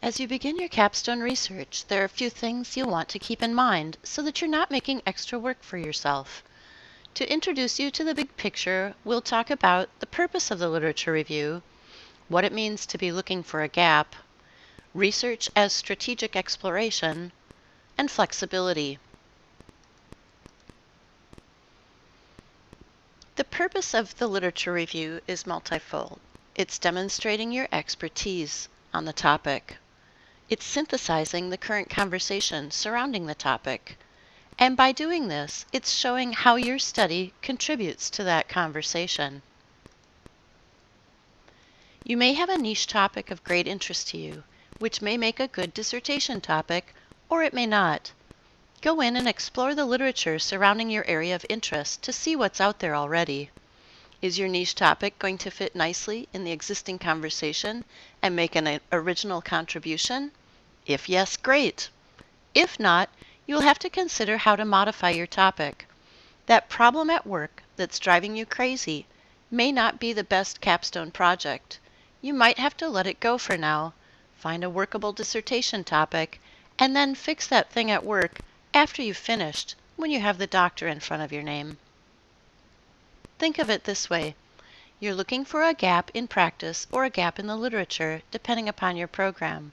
As you begin your capstone research, there are a few things you'll want to keep in mind so that you're not making extra work for yourself. To introduce you to the big picture, we'll talk about the purpose of the literature review, what it means to be looking for a gap, research as strategic exploration, and flexibility. The purpose of the literature review is multifold. It's demonstrating your expertise on the topic. It's synthesizing the current conversation surrounding the topic. And by doing this, it's showing how your study contributes to that conversation. You may have a niche topic of great interest to you, which may make a good dissertation topic, or it may not. Go in and explore the literature surrounding your area of interest to see what's out there already. Is your niche topic going to fit nicely in the existing conversation and make an original contribution? If yes, great. If not, you'll have to consider how to modify your topic. That problem at work that's driving you crazy may not be the best capstone project. You might have to let it go for now, find a workable dissertation topic, and then fix that thing at work after you've finished, when you have the doctor in front of your name. Think of it this way. You're looking for a gap in practice or a gap in the literature, depending upon your program.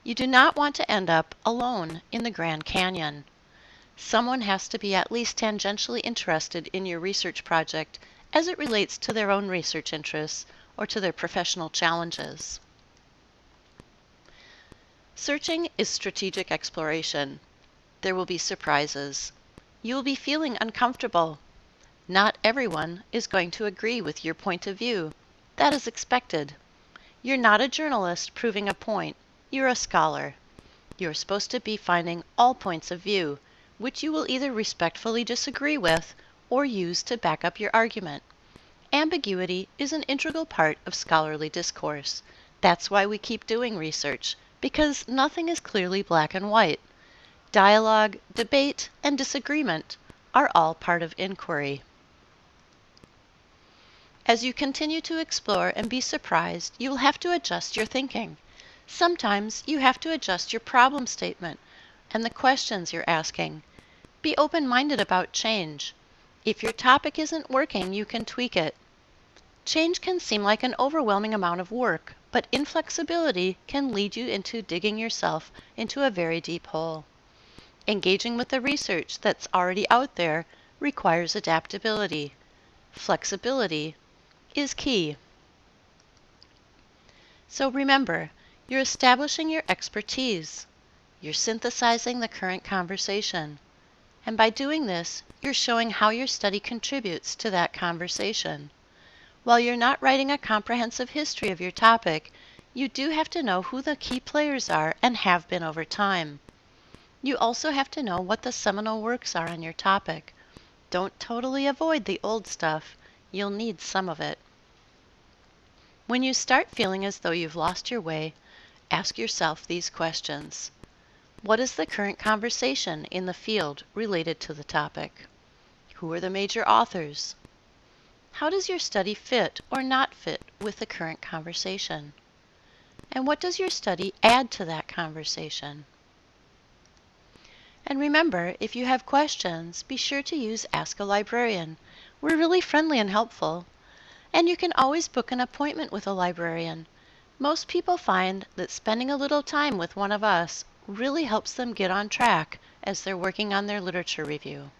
You do not want to end up alone in the Grand Canyon. Someone has to be at least tangentially interested in your research project as it relates to their own research interests or to their professional challenges. Searching is strategic exploration. There will be surprises. You will be feeling uncomfortable. Not everyone is going to agree with your point of view. That is expected. You're not a journalist proving a point. You're a scholar. You're supposed to be finding all points of view, which you will either respectfully disagree with or use to back up your argument. Ambiguity is an integral part of scholarly discourse. That's why we keep doing research, because nothing is clearly black and white. Dialogue, debate, and disagreement are all part of inquiry. As you continue to explore and be surprised, you will have to adjust your thinking. Sometimes you have to adjust your problem statement and the questions you're asking. Be open-minded about change. If your topic isn't working, you can tweak it. Change can seem like an overwhelming amount of work, but inflexibility can lead you into digging yourself into a very deep hole. Engaging with the research that's already out there requires adaptability. Flexibility is key. So remember, you're establishing your expertise. You're synthesizing the current conversation. And by doing this, you're showing how your study contributes to that conversation. While you're not writing a comprehensive history of your topic, you do have to know who the key players are and have been over time. You also have to know what the seminal works are on your topic. Don't totally avoid the old stuff. You'll need some of it. When you start feeling as though you've lost your way, ask yourself these questions. What is the current conversation in the field related to the topic? Who are the major authors? How does your study fit or not fit with the current conversation? And what does your study add to that conversation? And remember, if you have questions, be sure to use Ask a Librarian. We're really friendly and helpful. And you can always book an appointment with a librarian. Most people find that spending a little time with one of us really helps them get on track as they're working on their literature review.